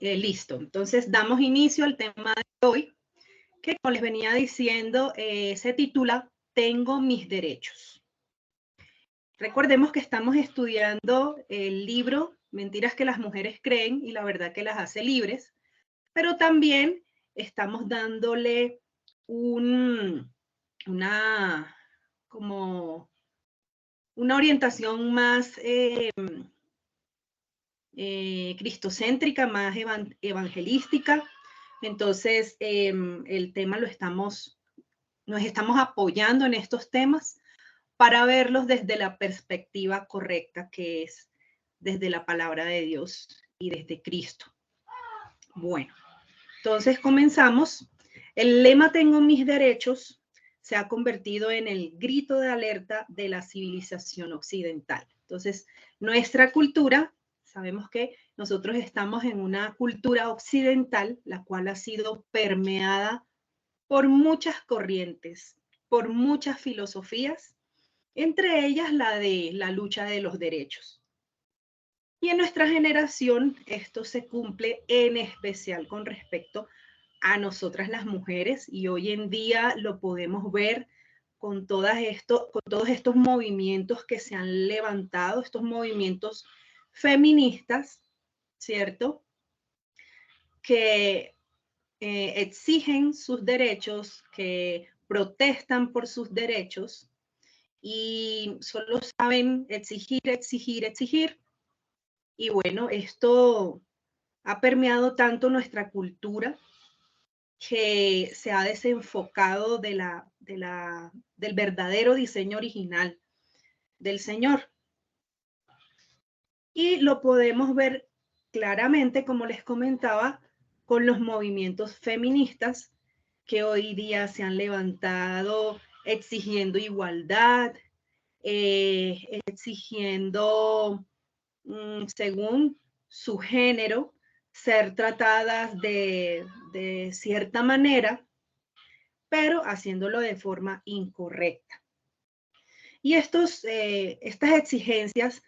Listo, entonces damos inicio al tema de hoy, que como les venía diciendo, se titula Tengo mis derechos. Recordemos que estamos estudiando el libro Mentiras que las mujeres creen y la verdad que las hace libres, pero también estamos dándole como una orientación más cristocéntrica, más evangelística. Entonces, el tema nos estamos apoyando en estos temas para verlos desde la perspectiva correcta, que es desde la palabra de Dios y desde Cristo. Bueno, entonces comenzamos. El lema Tengo mis derechos se ha convertido en el grito de alerta de la civilización occidental. Entonces, nuestra cultura, sabemos que nosotros estamos en una cultura occidental, la cual ha sido permeada por muchas corrientes, por muchas filosofías, entre ellas la de la lucha de los derechos. Y en nuestra generación esto se cumple en especial con respecto a nosotras las mujeres, y hoy en día lo podemos ver con todos estos movimientos que se han levantado, estos movimientos feministas, ¿cierto? Que exigen sus derechos, que protestan por sus derechos y solo saben exigir, exigir, exigir. Y bueno, esto ha permeado tanto nuestra cultura que se ha desenfocado del verdadero diseño original del Señor. Y lo podemos ver claramente, como les comentaba, con los movimientos feministas que hoy día se han levantado exigiendo igualdad, exigiendo, según su género, ser tratadas de cierta manera, pero haciéndolo de forma incorrecta. Y estas exigencias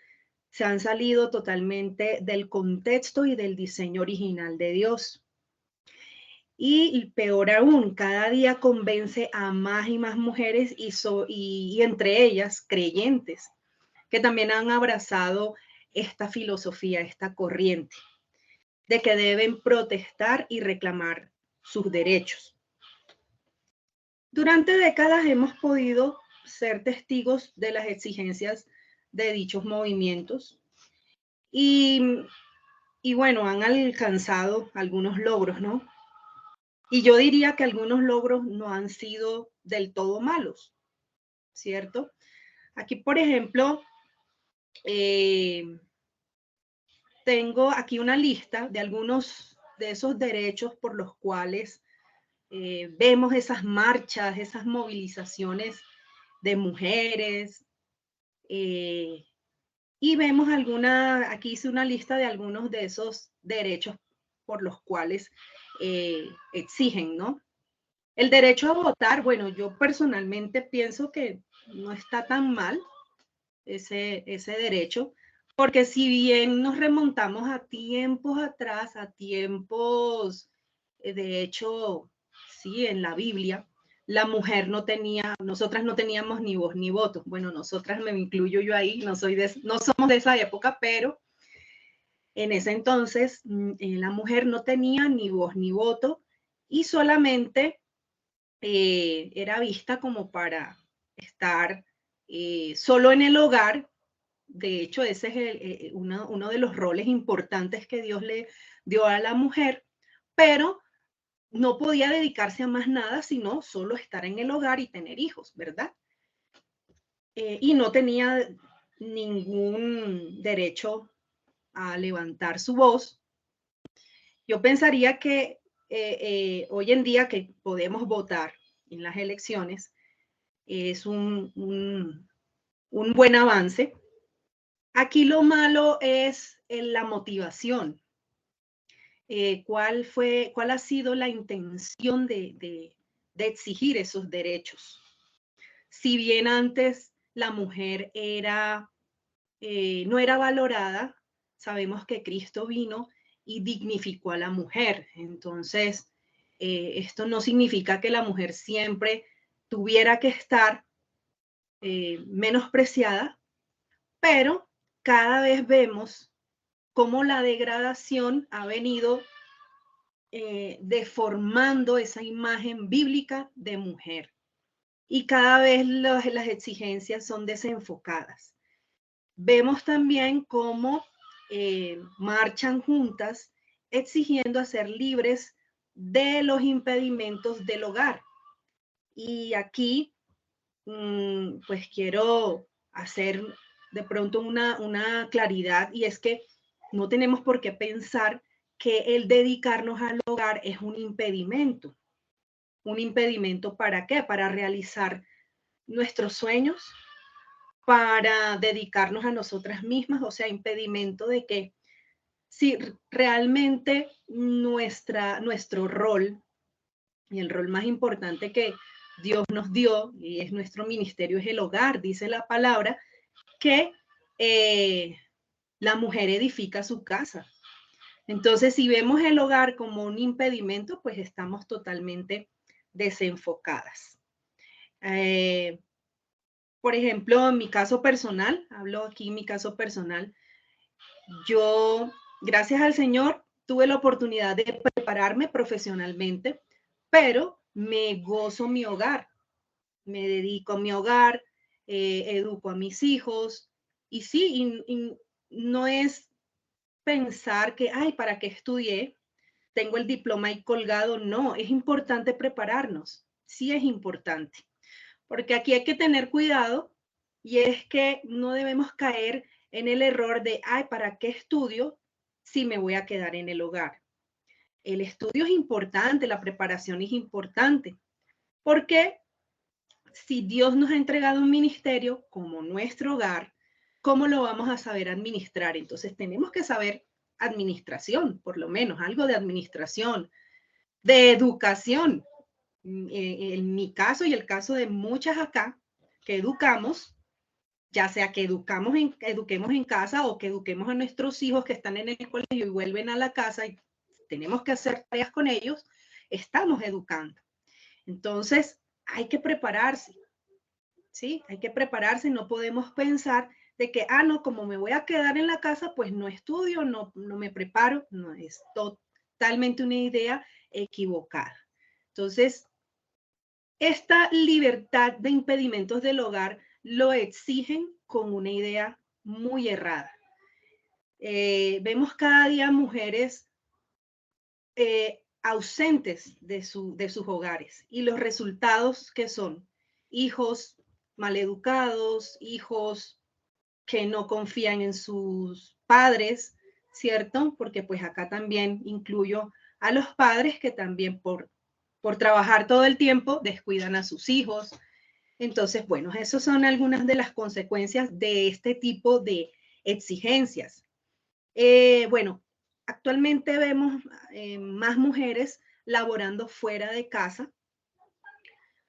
se han salido totalmente del contexto y del diseño original de Dios. Y peor aún, cada día convence a más y más mujeres y entre ellas creyentes, que también han abrazado esta filosofía, esta corriente, de que deben protestar y reclamar sus derechos. Durante décadas hemos podido ser testigos de las exigencias de dichos movimientos y bueno, han alcanzado algunos logros, ¿no? Y yo diría que algunos logros no han sido del todo malos, ¿cierto? Aquí, por ejemplo, tengo aquí una lista de algunos de esos derechos por los cuales vemos esas marchas, esas movilizaciones de mujeres, y vemos aquí hice una lista de algunos de esos derechos por los cuales exigen, ¿no? El derecho a votar, bueno, yo personalmente pienso que no está tan mal ese derecho, porque si bien nos remontamos a tiempos atrás, a tiempos, de hecho, sí, en la Biblia, la mujer nosotras no teníamos ni voz ni voto. Bueno, nosotras, me incluyo yo ahí, no somos de esa época, pero en ese entonces la mujer no tenía ni voz ni voto y solamente era vista como para estar solo en el hogar. De hecho, ese es uno de los roles importantes que Dios le dio a la mujer, pero no podía dedicarse a más nada, sino solo estar en el hogar y tener hijos, ¿verdad? Y no tenía ningún derecho a levantar su voz. Yo pensaría que hoy en día que podemos votar en las elecciones es un buen avance. Aquí lo malo es la motivación. ¿Cuál ha sido la intención de exigir esos derechos? Si bien antes la mujer no era valorada, sabemos que Cristo vino y dignificó a la mujer. Entonces, esto no significa que la mujer siempre tuviera que estar menospreciada, pero cada vez vemos cómo la degradación ha venido deformando esa imagen bíblica de mujer. Y cada vez las exigencias son desenfocadas. Vemos también cómo marchan juntas exigiendo a ser libres de los impedimentos del hogar. Y aquí, pues quiero hacer de pronto una claridad, y es que no tenemos por qué pensar que el dedicarnos al hogar es un impedimento. ¿Un impedimento para qué? Para realizar nuestros sueños, para dedicarnos a nosotras mismas, o sea, impedimento de que si realmente nuestro rol, y el rol más importante que Dios nos dio, y es nuestro ministerio, es el hogar, dice la palabra, que la mujer edifica su casa. Entonces, si vemos el hogar como un impedimento, pues estamos totalmente desenfocadas. Por ejemplo, en mi caso personal, hablo aquí en mi caso personal, yo, gracias al Señor, tuve la oportunidad de prepararme profesionalmente, pero me gozo mi hogar, me dedico a mi hogar, educo a mis hijos, y sí, y no es pensar que, ay, ¿para qué estudié? Tengo el diploma ahí colgado. No, es importante prepararnos, sí es importante, porque aquí hay que tener cuidado, y es que no debemos caer en el error de, ay, ¿para qué estudio si me voy a quedar en el hogar? El estudio es importante, la preparación es importante, porque si Dios nos ha entregado un ministerio como nuestro hogar, ¿cómo lo vamos a saber administrar? Entonces tenemos que saber administración, por lo menos algo de administración, de educación. En mi caso y el caso de muchas acá que educamos, ya sea que eduquemos en casa o que eduquemos a nuestros hijos que están en el colegio y vuelven a la casa y tenemos que hacer tareas con ellos, estamos educando. Entonces, hay que prepararse, ¿sí? Hay que prepararse, no podemos pensar de que, no, como me voy a quedar en la casa, pues no estudio, no me preparo. No, es totalmente una idea equivocada. Entonces, esta libertad de impedimentos del hogar lo exigen con una idea muy errada. Vemos cada día mujeres ausentes de sus hogares, y los resultados que son hijos maleducados, hijos que no confían en sus padres, ¿cierto? Porque pues acá también incluyo a los padres que también por trabajar todo el tiempo descuidan a sus hijos. Entonces, bueno, esas son algunas de las consecuencias de este tipo de exigencias. Bueno, actualmente vemos más mujeres laborando fuera de casa,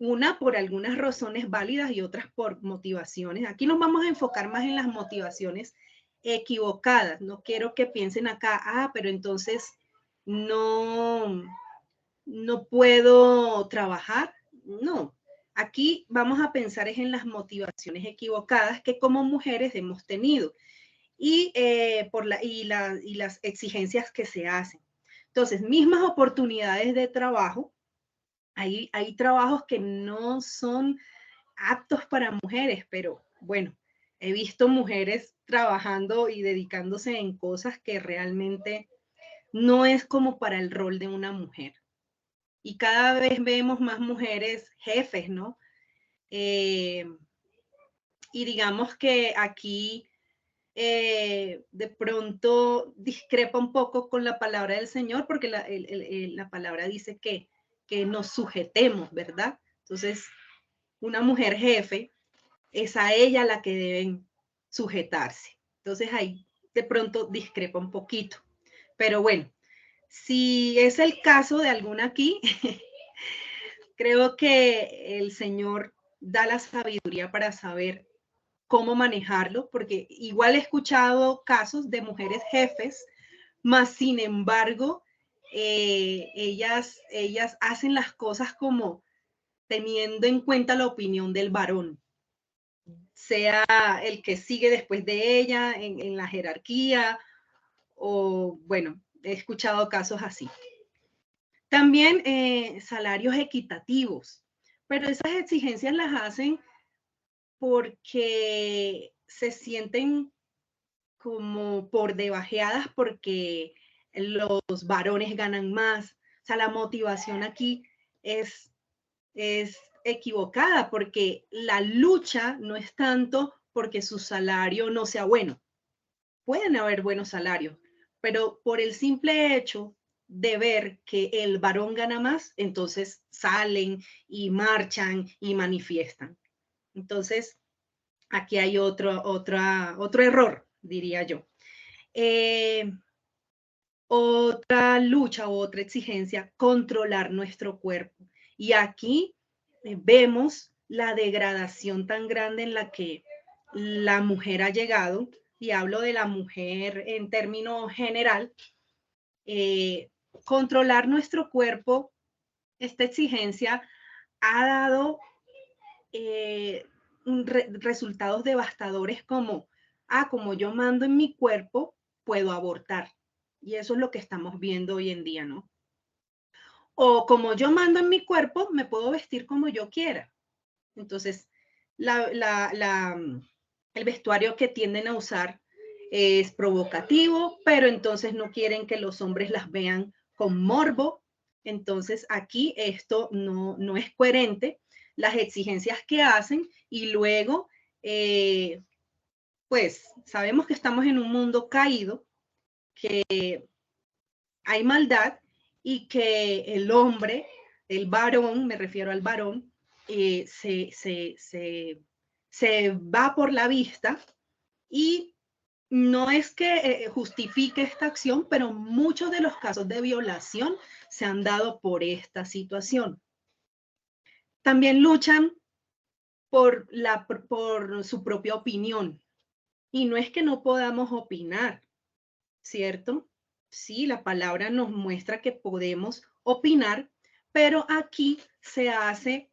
una por algunas razones válidas y otras por motivaciones. Aquí nos vamos a enfocar más en las motivaciones equivocadas. No quiero que piensen acá, pero entonces no, no puedo trabajar. No, aquí vamos a pensar es en las motivaciones equivocadas que como mujeres hemos tenido, y las exigencias que se hacen. Entonces, mismas oportunidades de trabajo. Hay trabajos que no son aptos para mujeres, pero bueno, he visto mujeres trabajando y dedicándose en cosas que realmente no es como para el rol de una mujer. Y cada vez vemos más mujeres jefes, ¿no? Y digamos que aquí de pronto discrepa un poco con la palabra del Señor, porque la palabra dice que nos sujetemos, ¿verdad? Entonces, una mujer jefe es a ella la que deben sujetarse. Entonces, ahí de pronto discrepa un poquito. Pero bueno, si es el caso de alguna aquí, creo que el Señor da la sabiduría para saber cómo manejarlo, porque igual he escuchado casos de mujeres jefes, Mas, sin embargo, ellas hacen las cosas como teniendo en cuenta la opinión del varón, sea el que sigue después de ella en la jerarquía, o bueno, he escuchado casos así. También salarios equitativos, pero esas exigencias las hacen porque se sienten como por debajeadas porque los varones ganan más. O sea, la motivación aquí es equivocada porque la lucha no es tanto porque su salario no sea bueno. Pueden haber buenos salarios, pero por el simple hecho de ver que el varón gana más, entonces salen y marchan y manifiestan. Entonces, aquí hay otro error, diría yo. Otra lucha o otra exigencia, controlar nuestro cuerpo. Y aquí vemos la degradación tan grande en la que la mujer ha llegado, y hablo de la mujer en términos general, controlar nuestro cuerpo, esta exigencia ha dado resultados devastadores como, como yo mando en mi cuerpo, puedo abortar. Y eso es lo que estamos viendo hoy en día, ¿no? O como yo mando en mi cuerpo, me puedo vestir como yo quiera. Entonces, el vestuario que tienden a usar es provocativo, pero entonces no quieren que los hombres las vean con morbo. Entonces, aquí esto no es coherente, las exigencias que hacen, y luego, pues sabemos que estamos en un mundo caído, que hay maldad y que el hombre, el varón, me refiero al varón, se va por la vista, y no es que justifique esta acción, pero muchos de los casos de violación se han dado por esta situación. También luchan por su propia opinión. Y no es que no podamos opinar, ¿cierto? Sí, la palabra nos muestra que podemos opinar, pero aquí se hace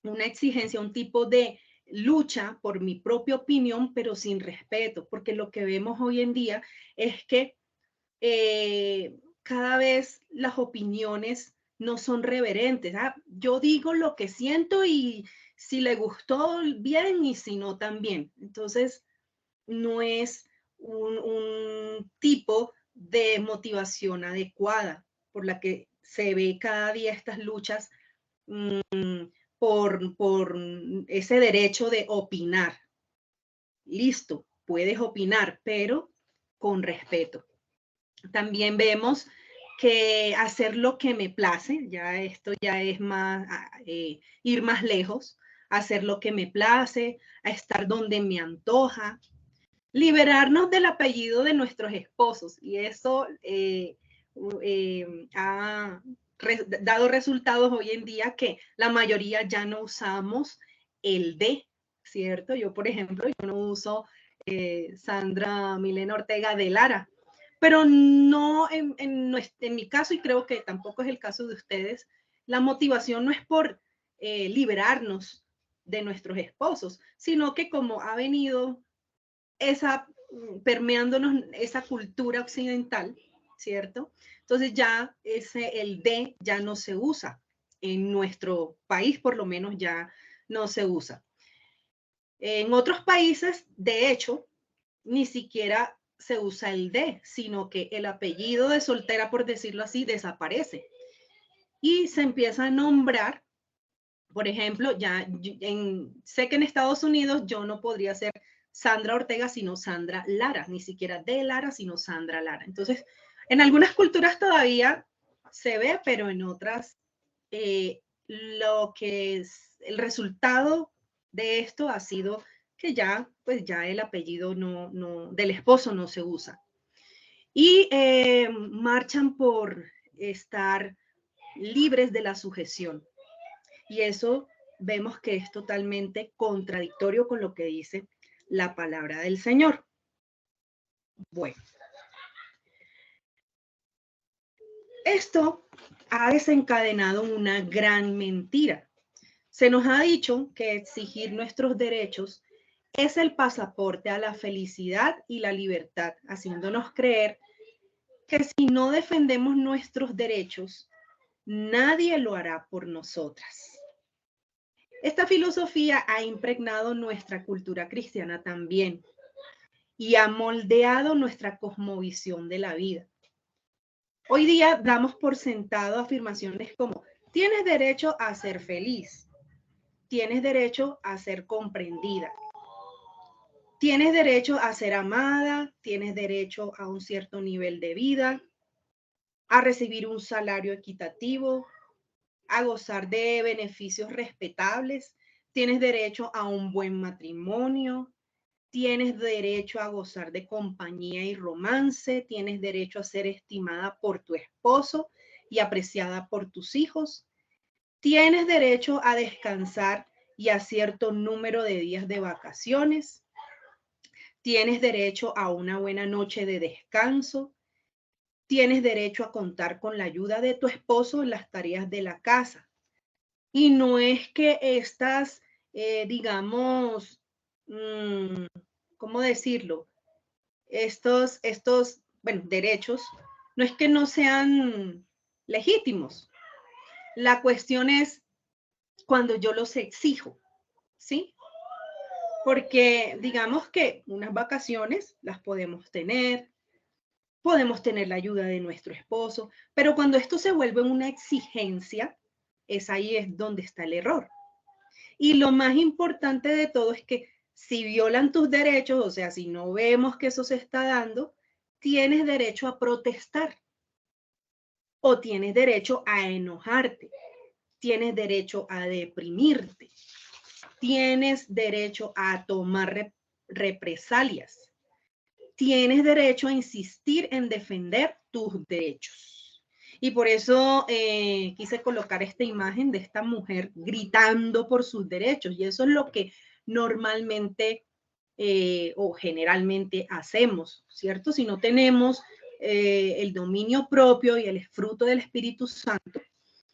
una exigencia, un tipo de lucha por mi propia opinión, pero sin respeto, porque lo que vemos hoy en día es que cada vez las opiniones no son reverentes. Yo digo lo que siento y si le gustó, bien, y si no, también. Entonces, no es un tipo de motivación adecuada por la que se ve cada día estas luchas por ese derecho de opinar. Listo, puedes opinar, pero con respeto. También vemos que hacer lo que me place, ya esto ya es más, ir más lejos, hacer lo que me place, a estar donde me antoja, liberarnos del apellido de nuestros esposos, y eso ha dado resultados hoy en día que la mayoría ya no usamos el de, ¿cierto? Yo, por ejemplo, yo no uso Sandra Milena Ortega de Lara, pero no en mi caso, y creo que tampoco es el caso de ustedes, la motivación no es por liberarnos de nuestros esposos, sino que como ha venido permeándonos esa cultura occidental, ¿cierto? Entonces ya el de ya no se usa. En nuestro país, por lo menos, ya no se usa. En otros países, de hecho, ni siquiera se usa el de, sino que el apellido de soltera, por decirlo así, desaparece. Y se empieza a nombrar, por ejemplo, sé que en Estados Unidos yo no podría ser Sandra Ortega, sino Sandra Lara, ni siquiera de Lara, sino Sandra Lara. Entonces, en algunas culturas todavía se ve, pero en otras, lo que es el resultado de esto ha sido que ya, pues ya el apellido del esposo no se usa. Y marchan por estar libres de la sujeción. Y eso vemos que es totalmente contradictorio con lo que dice la palabra del Señor. Bueno, Esto ha desencadenado una gran mentira. Se nos ha dicho que exigir nuestros derechos es el pasaporte a la felicidad y la libertad, haciéndonos creer que si no defendemos nuestros derechos, nadie lo hará por nosotras. Esta filosofía ha impregnado nuestra cultura cristiana también y ha moldeado nuestra cosmovisión de la vida. Hoy día damos por sentado afirmaciones como: tienes derecho a ser feliz, tienes derecho a ser comprendida, tienes derecho a ser amada, tienes derecho a un cierto nivel de vida, a recibir un salario equitativo, a gozar de beneficios respetables, tienes derecho a un buen matrimonio, tienes derecho a gozar de compañía y romance, tienes derecho a ser estimada por tu esposo y apreciada por tus hijos, tienes derecho a descansar y a cierto número de días de vacaciones, tienes derecho a una buena noche de descanso, tienes derecho a contar con la ayuda de tu esposo en las tareas de la casa. Y no es que estas, digamos, ¿cómo decirlo? Bueno, derechos, no es que no sean legítimos. La cuestión es cuando yo los exijo, ¿sí? Porque digamos que unas vacaciones las podemos tener la ayuda de nuestro esposo, pero cuando esto se vuelve una exigencia, ahí es donde está el error. Y lo más importante de todo es que si violan tus derechos, o sea, si no vemos que eso se está dando, tienes derecho a protestar o tienes derecho a enojarte, tienes derecho a deprimirte, tienes derecho a tomar represalias, tienes derecho a insistir en defender tus derechos. Y por eso quise colocar esta imagen de esta mujer gritando por sus derechos. Y eso es lo que normalmente o generalmente hacemos, ¿cierto? Si no tenemos el dominio propio y el fruto del Espíritu Santo,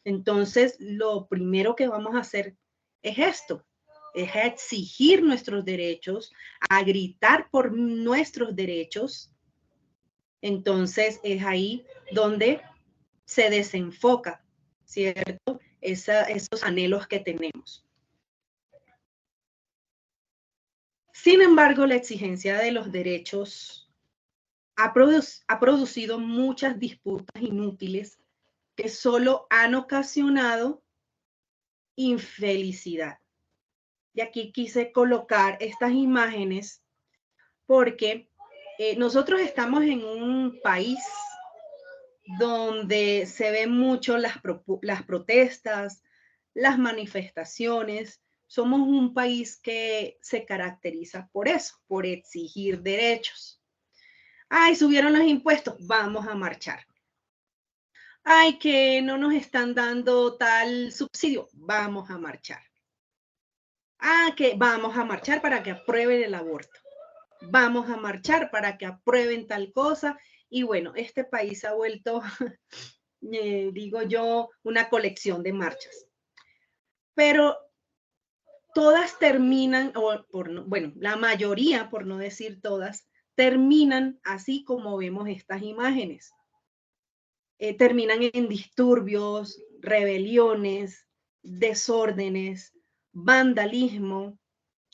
entonces lo primero que vamos a hacer es esto, es a exigir nuestros derechos, a gritar por nuestros derechos. Entonces es ahí donde se desenfoca, ¿cierto? Esos anhelos que tenemos. Sin embargo, la exigencia de los derechos ha producido muchas disputas inútiles que solo han ocasionado infelicidad. Y aquí quise colocar estas imágenes porque nosotros estamos en un país donde se ven mucho las protestas, las manifestaciones. Somos un país que se caracteriza por eso, por exigir derechos. Ay, subieron los impuestos, vamos a marchar. Ay, que no nos están dando tal subsidio, vamos a marchar. Ah, que vamos a marchar para que aprueben el aborto. Vamos a marchar para que aprueben tal cosa. Y bueno, este país ha vuelto, digo yo, una colección de marchas. Pero todas terminan, bueno, la mayoría, por no decir todas, terminan así como vemos estas imágenes. Terminan en disturbios, rebeliones, desórdenes, vandalismo,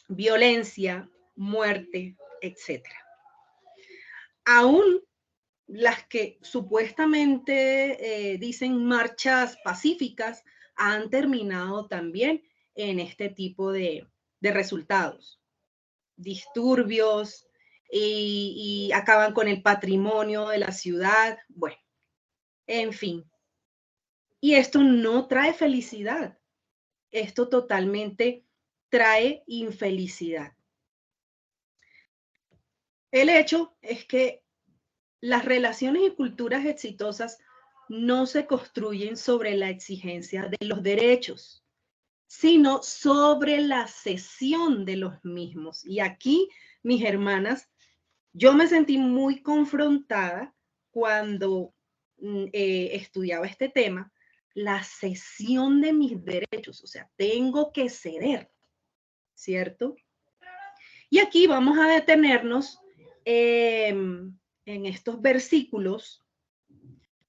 violencia, muerte, etc. Aún las que supuestamente dicen marchas pacíficas han terminado también en este tipo de resultados. Disturbios y acaban con el patrimonio de la ciudad. Bueno, en fin. Y esto no trae felicidad. Esto totalmente trae infelicidad. El hecho es que las relaciones y culturas exitosas no se construyen sobre la exigencia de los derechos, sino sobre la cesión de los mismos. Y aquí, mis hermanas, yo me sentí muy confrontada cuando estudiaba este tema, la cesión de mis derechos, o sea, tengo que ceder, ¿cierto? Y aquí vamos a detenernos en estos versículos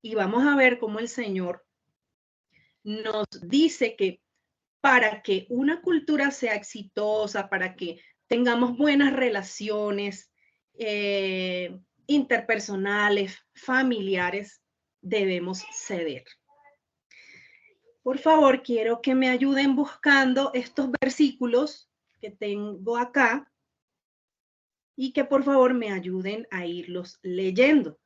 y vamos a ver cómo el Señor nos dice que para que una cultura sea exitosa, para que tengamos buenas relaciones interpersonales, familiares, debemos ceder. Por favor, quiero que me ayuden buscando estos versículos que tengo acá y que por favor me ayuden a irlos leyendo.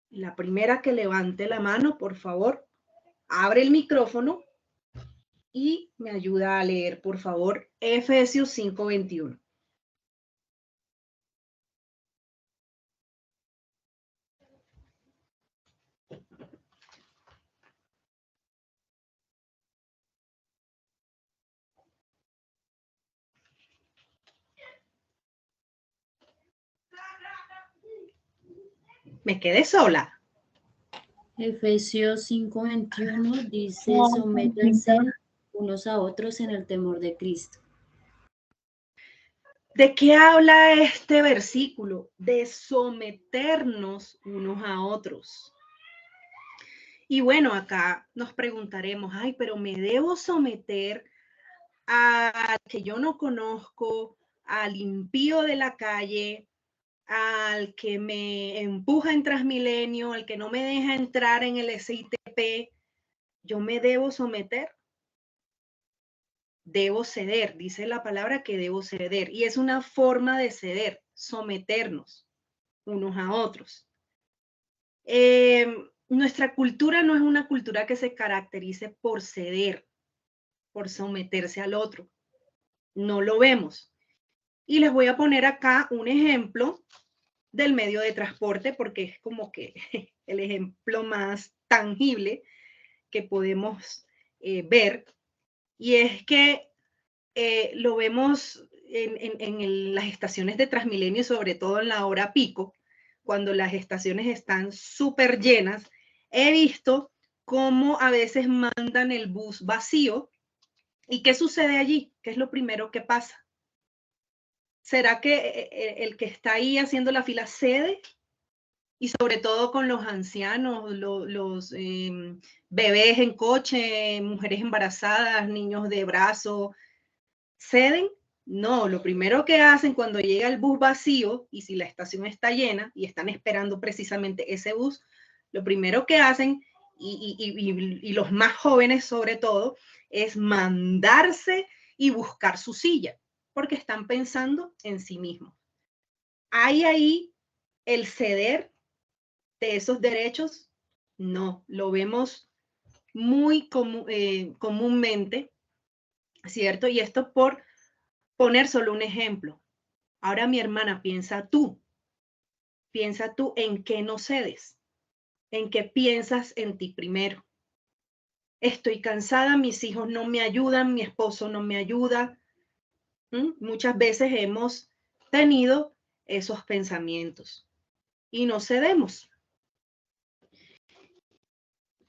La primera que levante la mano, por favor, abre el micrófono y me ayuda a leer, por favor, Efesios 5:21. Me quedé sola. Efesios 5:21 dice, sométanse unos a otros en el temor de Cristo. ¿De qué habla este versículo? De someternos unos a otros. Y bueno, acá nos preguntaremos, ay, pero ¿me debo someter al que yo no conozco, al impío de la calle, al que me empuja en Transmilenio, al que no me deja entrar en el SITP? ¿Yo me debo someter? Debo ceder, dice la palabra que debo ceder. Y es una forma de ceder, someternos unos a otros. Nuestra cultura no es una cultura que se caracterice por ceder, por someterse al otro. No lo vemos. Y les voy a poner acá un ejemplo del medio de transporte porque es como que el ejemplo más tangible que podemos ver. Y es que lo vemos en las estaciones de Transmilenio, sobre todo en la hora pico, cuando las estaciones están súper llenas. He visto cómo a veces mandan el bus vacío. ¿Y qué sucede allí? ¿Qué es lo primero que pasa? ¿Será que el que está ahí haciendo la fila cede? Y sobre todo con los ancianos, los bebés en coche, mujeres embarazadas, niños de brazo, ¿ceden? No, lo primero que hacen cuando llega el bus vacío y si la estación está llena y están esperando precisamente ese bus, lo primero que hacen, y los más jóvenes sobre todo, es mandarse y buscar su silla, porque están pensando en sí mismos. ¿Hay ahí el ceder de esos derechos? No, lo vemos muy comúnmente, ¿cierto? Y esto por poner solo un ejemplo. Ahora mi hermana, piensa tú en qué no cedes, en qué piensas en ti primero. Estoy cansada, mis hijos no me ayudan, mi esposo no me ayuda. Muchas veces hemos tenido esos pensamientos y no cedemos.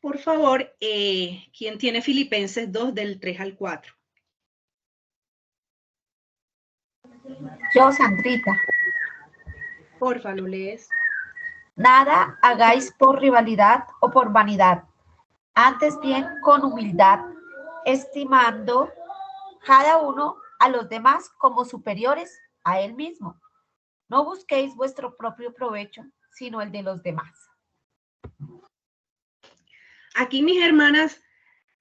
Por favor, ¿quién tiene Filipenses 2 del 3 al 4? Yo, Sandrita. Porfa, lo lees. Nada hagáis por rivalidad o por vanidad, antes bien con humildad, estimando cada uno a los demás como superiores a él mismo. No busquéis vuestro propio provecho, sino el de los demás. Aquí, mis hermanas,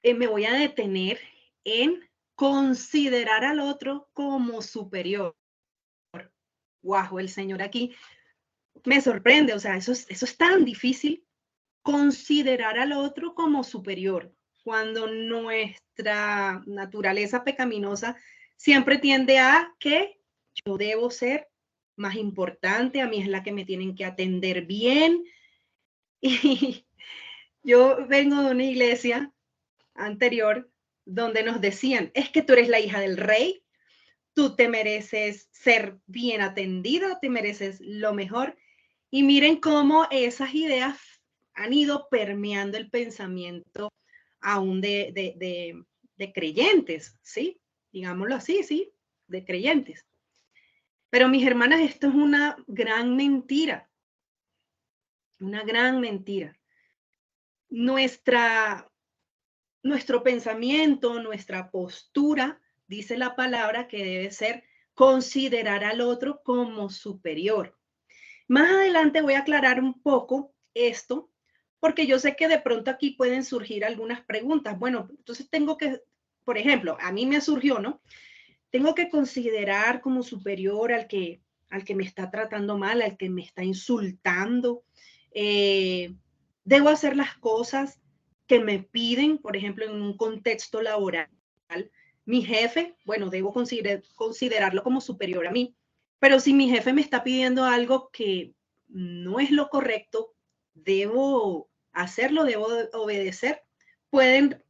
me voy a detener en considerar al otro como superior. Guau, el Señor aquí me sorprende, o sea, eso es tan difícil, considerar al otro como superior, cuando nuestra naturaleza pecaminosa siempre tiende a que yo debo ser más importante, a mí es la que me tienen que atender bien. Y yo vengo de una iglesia anterior donde nos decían, es que tú eres la hija del rey, tú te mereces ser bien atendida, te mereces lo mejor. Y miren cómo esas ideas han ido permeando el pensamiento aún de creyentes, ¿sí? Digámoslo así, ¿sí? De creyentes. Pero mis hermanas, esto es una gran mentira. Una gran mentira. Nuestro pensamiento, nuestra postura, dice la palabra que debe ser considerar al otro como superior. Más adelante voy a aclarar un poco esto, porque yo sé que de pronto aquí pueden surgir algunas preguntas. Bueno, entonces tengo que, por ejemplo, a mí me surgió, ¿no? Tengo que considerar como superior al que me está tratando mal, al que me está insultando. Debo hacer las cosas que me piden, por ejemplo, en un contexto laboral. Mi jefe, bueno, debo considerarlo como superior a mí. Pero si mi jefe me está pidiendo algo que no es lo correcto, debo hacerlo, debo obedecer. Pueden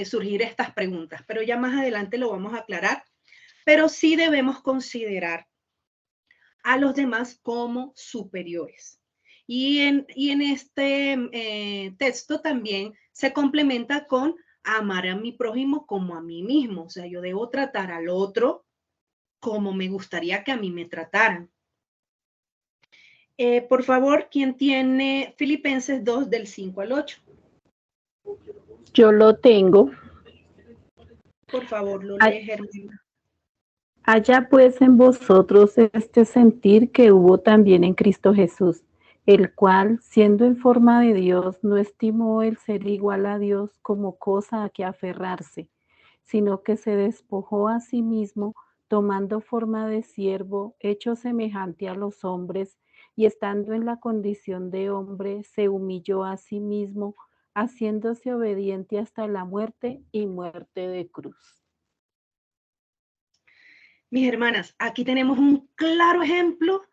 surgir estas preguntas, pero ya más adelante lo vamos a aclarar. Pero sí debemos considerar a los demás como superiores. Y en este texto también se complementa con amar a mi prójimo como a mí mismo. O sea, yo debo tratar al otro como me gustaría que a mí me trataran. Por favor, ¿quién tiene Filipenses 2 del 5 al 8? Yo lo tengo. Por favor, lo lee, Germán. Haya pues en vosotros este sentir que hubo también en Cristo Jesús, el cual, siendo en forma de Dios, no estimó el ser igual a Dios como cosa a que aferrarse, sino que se despojó a sí mismo, tomando forma de siervo, hecho semejante a los hombres, y estando en la condición de hombre, se humilló a sí mismo, haciéndose obediente hasta la muerte y muerte de cruz. Mis hermanas, aquí tenemos un claro ejemplo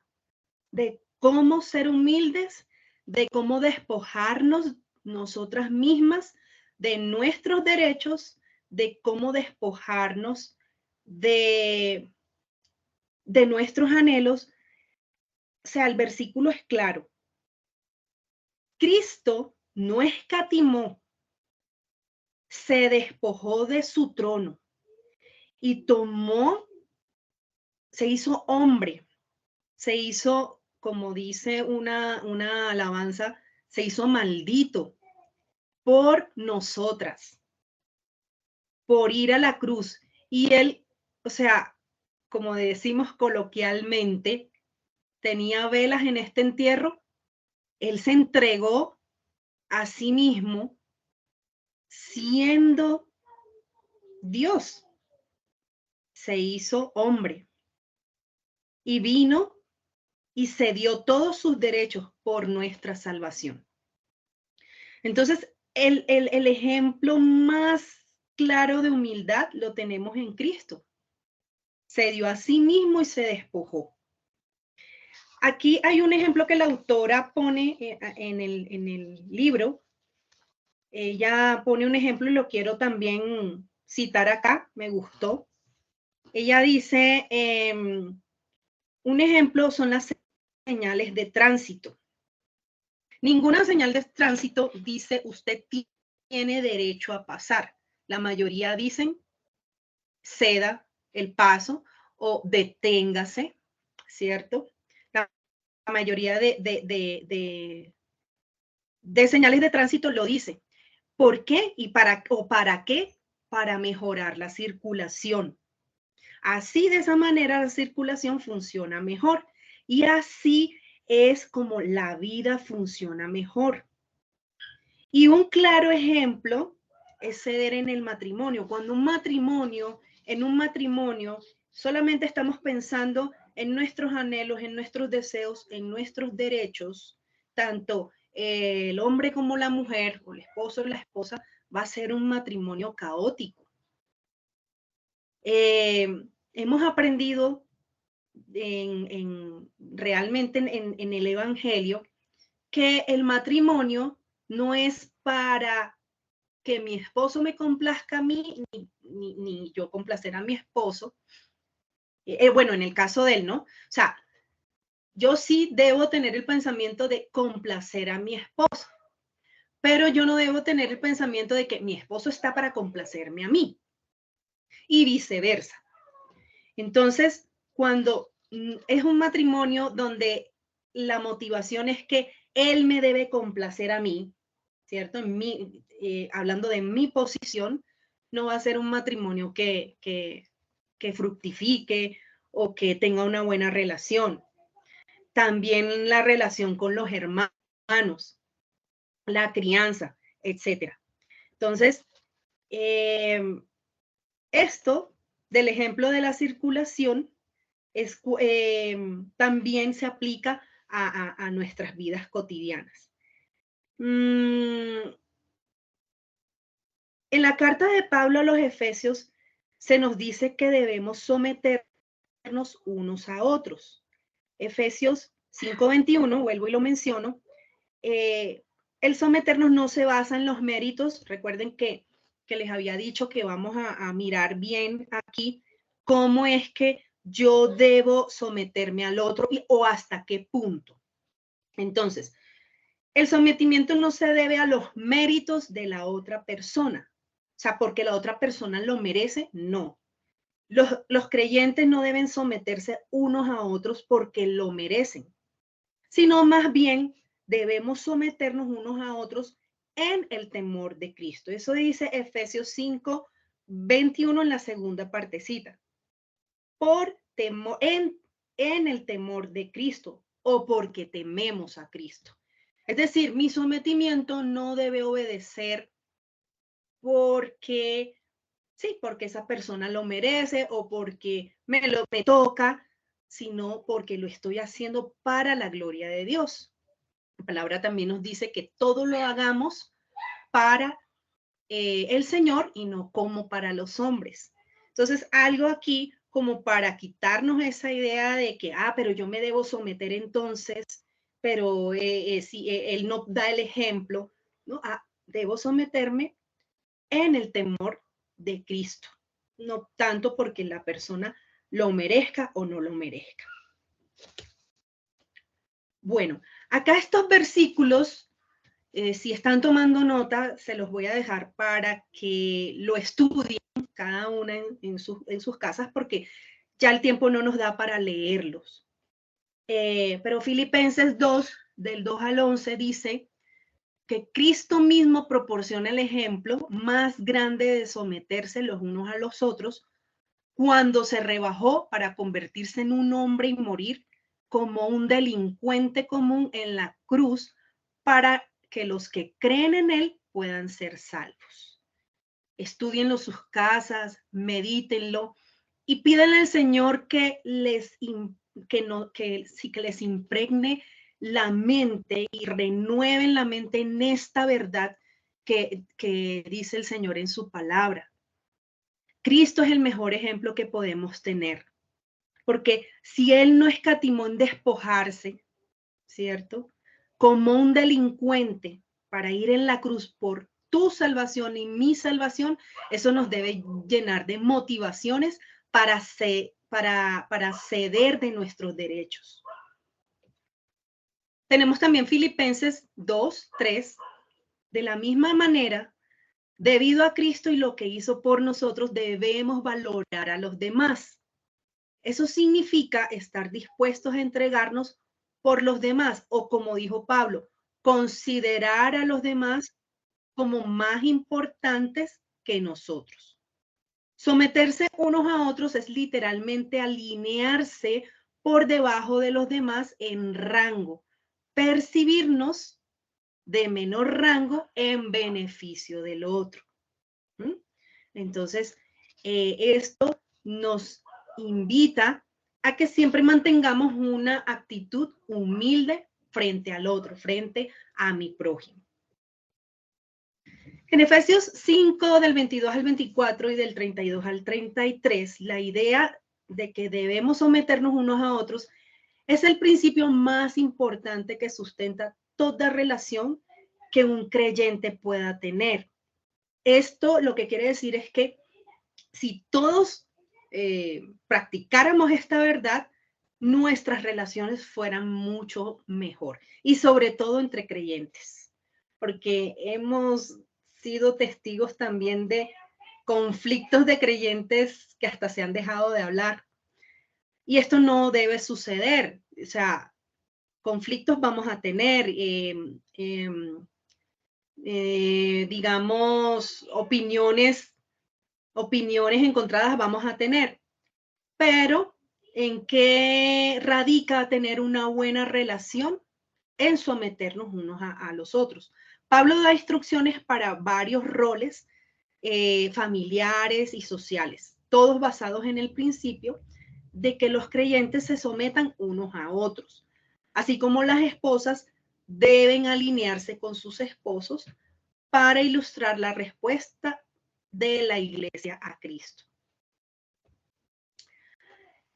de cómo ser humildes, de cómo despojarnos nosotras mismas de nuestros derechos, de cómo despojarnos de nuestros anhelos. O sea, el versículo es claro. Cristo no escatimó, se despojó de su trono y se hizo hombre, se hizo, como dice una alabanza, se hizo maldito por nosotras, por ir a la cruz. Y él, o sea, como decimos coloquialmente, tenía velas en este entierro, él se entregó a sí mismo siendo Dios, se hizo hombre y vino y se dio todos sus derechos por nuestra salvación. Entonces, el ejemplo más claro de humildad lo tenemos en Cristo. Se dio a sí mismo y se despojó. Aquí hay un ejemplo que la autora pone en el libro. Ella pone un ejemplo y lo quiero también citar acá, me gustó. Ella dice, un ejemplo son las señales de tránsito. Ninguna señal de tránsito dice usted tiene derecho a pasar. La mayoría dicen ceda el paso o deténgase, ¿cierto? La mayoría de señales de tránsito lo dice. ¿Por qué? ¿Y para qué? Para mejorar la circulación. Así, de esa manera, la circulación funciona mejor. Y así es como la vida funciona mejor. Y un claro ejemplo es ceder en el matrimonio. Cuando en un matrimonio, solamente estamos pensando en nuestros anhelos, en nuestros deseos, en nuestros derechos, tanto el hombre como la mujer, o el esposo o la esposa, va a ser un matrimonio caótico. Hemos aprendido realmente en el Evangelio que el matrimonio no es para que mi esposo me complazca a mí, ni yo complacer a mi esposo. Bueno, en el caso de él, ¿no? O sea, yo sí debo tener el pensamiento de complacer a mi esposo, pero yo no debo tener el pensamiento de que mi esposo está para complacerme a mí y viceversa. Entonces, cuando es un matrimonio donde la motivación es que él me debe complacer a mí, ¿cierto? Hablando de mi posición, no va a ser un matrimonio que fructifique o que tenga una buena relación. También la relación con los hermanos, la crianza, etcétera. Entonces, esto del ejemplo de la circulación también se aplica a nuestras vidas cotidianas. En la carta de Pablo a los Efesios se nos dice que debemos someternos unos a otros. Efesios 5:21, vuelvo y lo menciono, el someternos no se basa en los méritos. Recuerden que les había dicho que vamos a mirar bien aquí cómo es que yo debo someterme al otro o hasta qué punto. Entonces, el sometimiento no se debe a los méritos de la otra persona. O sea, porque la otra persona lo merece, no. Los creyentes no deben someterse unos a otros porque lo merecen, sino más bien debemos someternos unos a otros en el temor de Cristo. Eso dice Efesios 5:21 en la segunda partecita. Por temor, en el temor de Cristo o porque tememos a Cristo. Es decir, mi sometimiento no debe obedecer porque, sí, porque esa persona lo merece o porque me toca, sino porque lo estoy haciendo para la gloria de Dios. La palabra también nos dice que todo lo hagamos para el Señor y no como para los hombres. Entonces, algo aquí como para quitarnos esa idea de que, pero yo me debo someter entonces, pero si él no da el ejemplo, ¿no? Debo someterme en el temor de Cristo, no tanto porque la persona lo merezca o no lo merezca. Bueno, acá estos versículos, si están tomando nota, se los voy a dejar para que lo estudien cada una en sus casas, porque ya el tiempo no nos da para leerlos. Pero Filipenses 2, del 2 al 11, dice que Cristo mismo proporciona el ejemplo más grande de someterse los unos a los otros cuando se rebajó para convertirse en un hombre y morir como un delincuente común en la cruz para que los que creen en él puedan ser salvos. Estudienlo sus casas, medítenlo y pídanle al Señor que les impregne la mente y renueven la mente en esta verdad que dice el Señor en su palabra. Cristo es el mejor ejemplo que podemos tener, porque si Él no escatimó en despojarse, ¿cierto? Como un delincuente para ir en la cruz por tu salvación y mi salvación, eso nos debe llenar de motivaciones para ceder de nuestros derechos. Tenemos también Filipenses 2:3. De la misma manera, debido a Cristo y lo que hizo por nosotros, debemos valorar a los demás. Eso significa estar dispuestos a entregarnos por los demás, o como dijo Pablo, considerar a los demás como más importantes que nosotros. Someterse unos a otros es literalmente alinearse por debajo de los demás en rango, percibirnos de menor rango en beneficio del otro. Entonces, esto nos invita a que siempre mantengamos una actitud humilde frente al otro, frente a mi prójimo. En Efesios 5, del 22 al 24 y del 32 al 33, la idea de que debemos someternos unos a otros es el principio más importante que sustenta toda relación que un creyente pueda tener. Esto lo que quiere decir es que si todos practicáramos esta verdad, nuestras relaciones fueran mucho mejor, y sobre todo entre creyentes, porque hemos sido testigos también de conflictos de creyentes que hasta se han dejado de hablar. Y esto no debe suceder. O sea, conflictos vamos a tener, digamos, opiniones encontradas vamos a tener. Pero, ¿en qué radica tener una buena relación? En someternos unos a los otros. Pablo da instrucciones para varios roles familiares y sociales, todos basados en el principio de que los creyentes se sometan unos a otros, así como las esposas deben alinearse con sus esposos para ilustrar la respuesta de la iglesia a Cristo.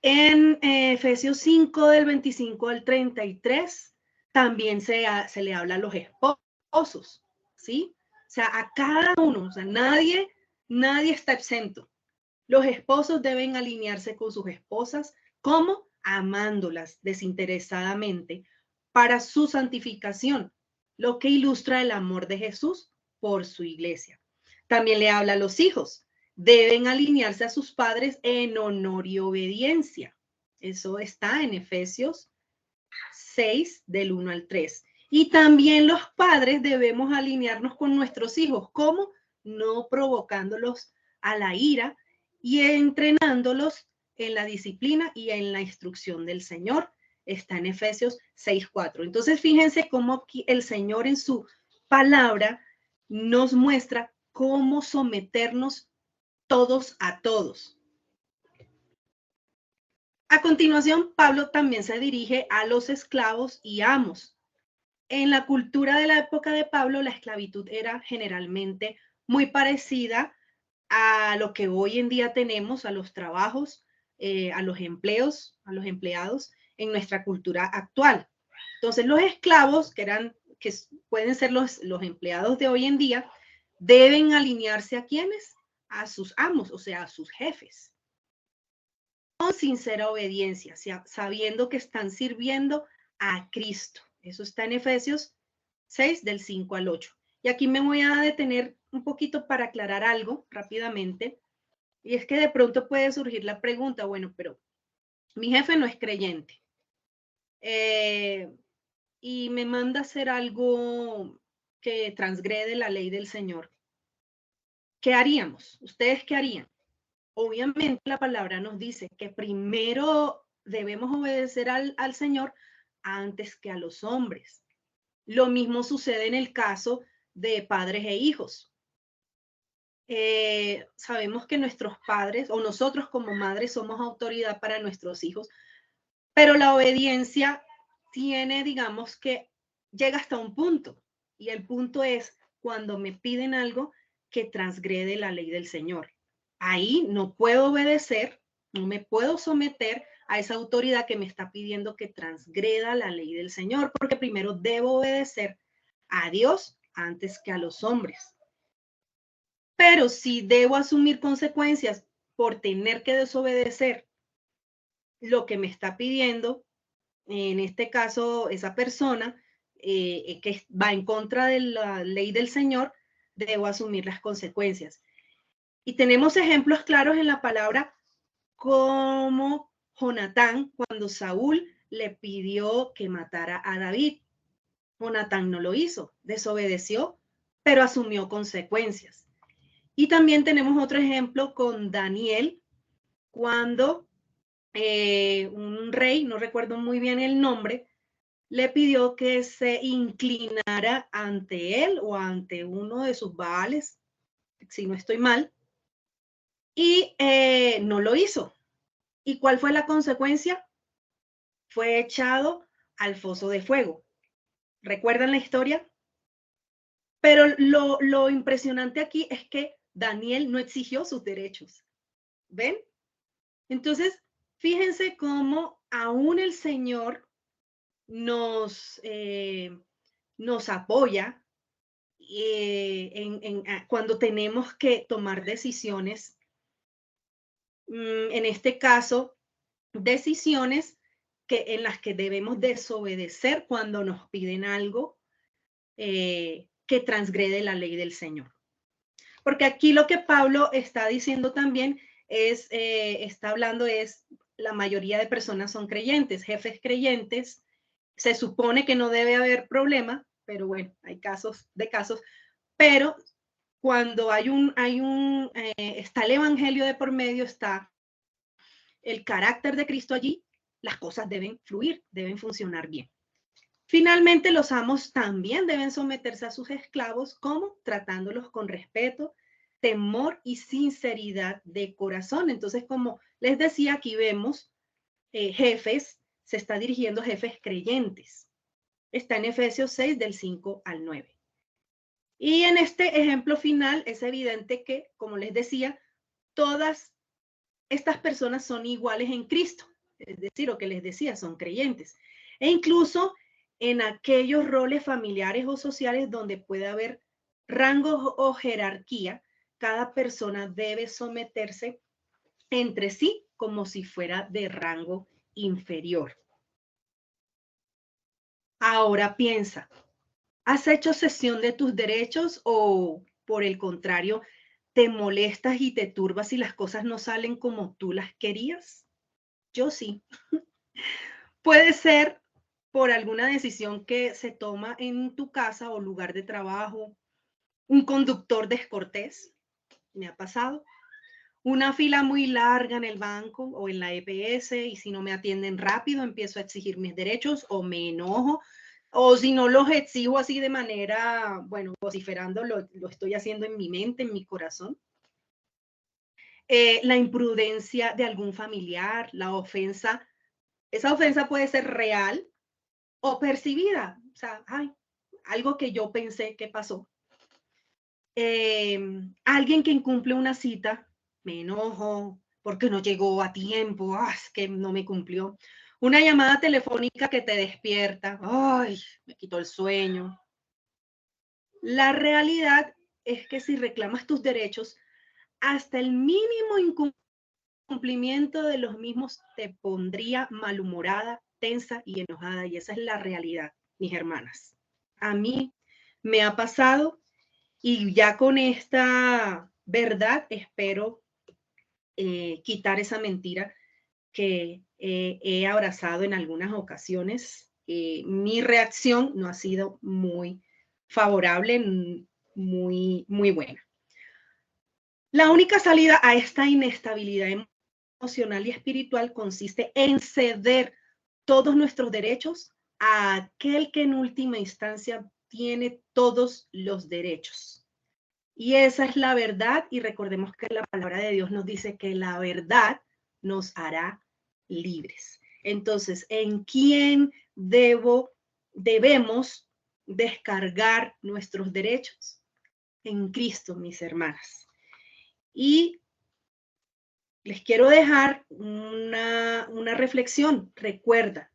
En Efesios 5, del 25 al 33, también se le habla a los esposos, ¿sí? O sea, a cada uno, o sea, nadie está exento. Los esposos deben alinearse con sus esposas, ¿cómo? Amándolas desinteresadamente para su santificación, lo que ilustra el amor de Jesús por su iglesia. También le habla a los hijos. Deben alinearse a sus padres en honor y obediencia. Eso está en Efesios 6, del 1 al 3. Y también los padres debemos alinearnos con nuestros hijos. ¿Cómo? No provocándolos a la ira y entrenándolos en la disciplina y en la instrucción del Señor. Está en Efesios 6, 4. Entonces, fíjense cómo el Señor en su palabra nos muestra cómo someternos todos a todos. A continuación, Pablo también se dirige a los esclavos y amos. En la cultura de la época de Pablo, la esclavitud era generalmente muy parecida a lo que hoy en día tenemos, a los trabajos, a los empleos, a los empleados en nuestra cultura actual. Entonces, los esclavos, que pueden ser los empleados de hoy en día, deben alinearse a ¿quiénes? A sus amos, o sea, a sus jefes. Con sincera obediencia, sabiendo que están sirviendo a Cristo. Eso está en Efesios 6, del 5 al 8. Y aquí me voy a detener un poquito para aclarar algo rápidamente. Y es que de pronto puede surgir la pregunta, bueno, pero mi jefe no es creyente. Y me manda a hacer algo que transgrede la ley del Señor. ¿Qué haríamos? ¿Ustedes qué harían? Obviamente la palabra nos dice que primero debemos obedecer al Señor antes que a los hombres. Lo mismo sucede en el caso de padres e hijos. Sabemos que nuestros padres o nosotros como madres somos autoridad para nuestros hijos, pero la obediencia tiene, digamos que llega hasta un punto, y el punto es cuando me piden algo que transgrede la ley del Señor. Ahí no puedo obedecer, no me puedo someter a esa autoridad que me está pidiendo que transgreda la ley del Señor, porque primero debo obedecer a Dios antes que a los hombres. Pero si debo asumir consecuencias por tener que desobedecer lo que me está pidiendo, en este caso esa persona que va en contra de la ley del Señor, debo asumir las consecuencias. Y tenemos ejemplos claros en la palabra como Jonatán, cuando Saúl le pidió que matara a David. Jonatán no lo hizo, desobedeció, pero asumió consecuencias. Y también tenemos otro ejemplo con Daniel, cuando un rey, no recuerdo muy bien el nombre, le pidió que se inclinara ante él o ante uno de sus baales, si no estoy mal, y no lo hizo. ¿Y cuál fue la consecuencia? Fue echado al foso de fuego. ¿Recuerdan la historia? Pero lo impresionante aquí es que Daniel no exigió sus derechos. ¿Ven? Entonces, fíjense cómo aún el Señor nos apoya cuando tenemos que tomar decisiones. En este caso, decisiones en las que debemos desobedecer cuando nos piden algo que transgrede la ley del Señor. Porque aquí lo que Pablo está diciendo también es, está hablando es, la mayoría de personas son creyentes, jefes creyentes, se supone que no debe haber problema, pero bueno, hay casos de casos, pero cuando está el evangelio de por medio, está el carácter de Cristo allí, las cosas deben fluir, deben funcionar bien. Finalmente, los amos también deben someterse a sus esclavos, como tratándolos con respeto, temor y sinceridad de corazón. Entonces, como les decía, aquí vemos jefes, se está dirigiendo a jefes creyentes. Está en Efesios 6, del 5 al 9. Y en este ejemplo final es evidente que, como les decía, todas estas personas son iguales en Cristo. Es decir, lo que les decía, son creyentes. E incluso en aquellos roles familiares o sociales donde puede haber rangos o jerarquía, cada persona debe someterse entre sí como si fuera de rango inferior. Ahora piensa, ¿has hecho cesión de tus derechos o, por el contrario, te molestas y te turbas si las cosas no salen como tú las querías? Yo sí. Puede ser por alguna decisión que se toma en tu casa o lugar de trabajo, un conductor descortés, me ha pasado, una fila muy larga en el banco o en la EPS y si no me atienden rápido empiezo a exigir mis derechos o me enojo, o si no los exijo así de manera, bueno, vociferando, lo estoy haciendo en mi mente, en mi corazón. La imprudencia de algún familiar, la ofensa, esa ofensa puede ser real o percibida, o sea, ay, algo que yo pensé que pasó. Alguien que incumple una cita, me enojo porque no llegó a tiempo, es que no me cumplió. Una llamada telefónica que te despierta, ay, me quitó el sueño. La realidad es que si reclamas tus derechos, hasta el mínimo incumplimiento de los mismos te pondría malhumorada, tensa y enojada. Y esa es la realidad, mis hermanas. A mí me ha pasado y ya con esta verdad espero quitar esa mentira que he abrazado en algunas ocasiones. Mi reacción no ha sido muy favorable, muy buena. La única salida a esta inestabilidad emocional y espiritual consiste en ceder todos nuestros derechos a aquel que en última instancia tiene todos los derechos. Y esa es la verdad, y recordemos que la palabra de Dios nos dice que la verdad nos hará libres. Entonces, ¿en quién debemos descargar nuestros derechos? En Cristo, mis hermanas. Y les quiero dejar una reflexión. Recuerda,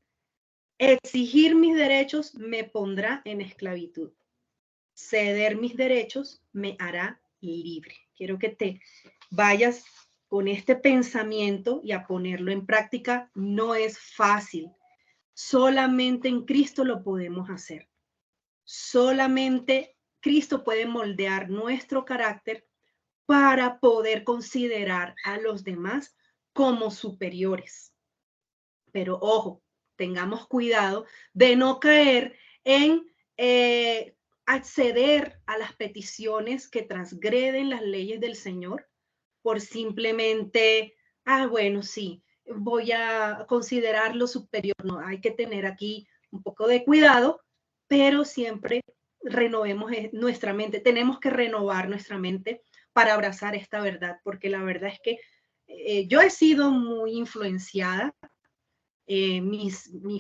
exigir mis derechos me pondrá en esclavitud. Ceder mis derechos me hará libre. Quiero que te vayas con este pensamiento y a ponerlo en práctica. No es fácil. Solamente en Cristo lo podemos hacer. Solamente Cristo puede moldear nuestro carácter para poder considerar a los demás como superiores. Pero ojo, tengamos cuidado de no caer en acceder a las peticiones que transgreden las leyes del Señor por simplemente, bueno, sí, voy a considerarlo superior. No, hay que tener aquí un poco de cuidado, pero siempre renovemos nuestra mente. Tenemos que renovar nuestra mente para abrazar esta verdad, porque la verdad es que yo he sido muy influenciada. Mi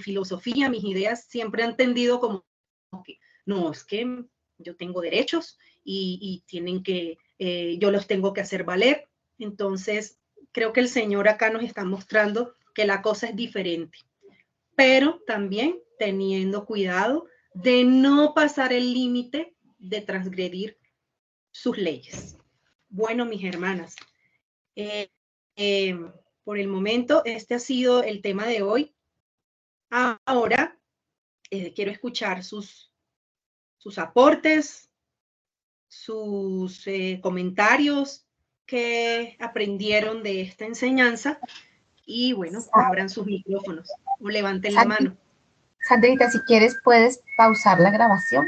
filosofía, mis ideas siempre han tendido como que no, es que yo tengo derechos y tienen que, yo los tengo que hacer valer. Entonces, creo que el Señor acá nos está mostrando que la cosa es diferente, pero también teniendo cuidado de no pasar el límite de transgredir sus leyes. Bueno, mis hermanas, por el momento, este ha sido el tema de hoy. Ahora quiero escuchar sus aportes, sus comentarios que aprendieron de esta enseñanza y bueno, abran sus micrófonos o levanten la mano. Sandrita, si quieres puedes pausar la grabación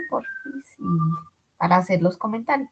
para hacer los comentarios.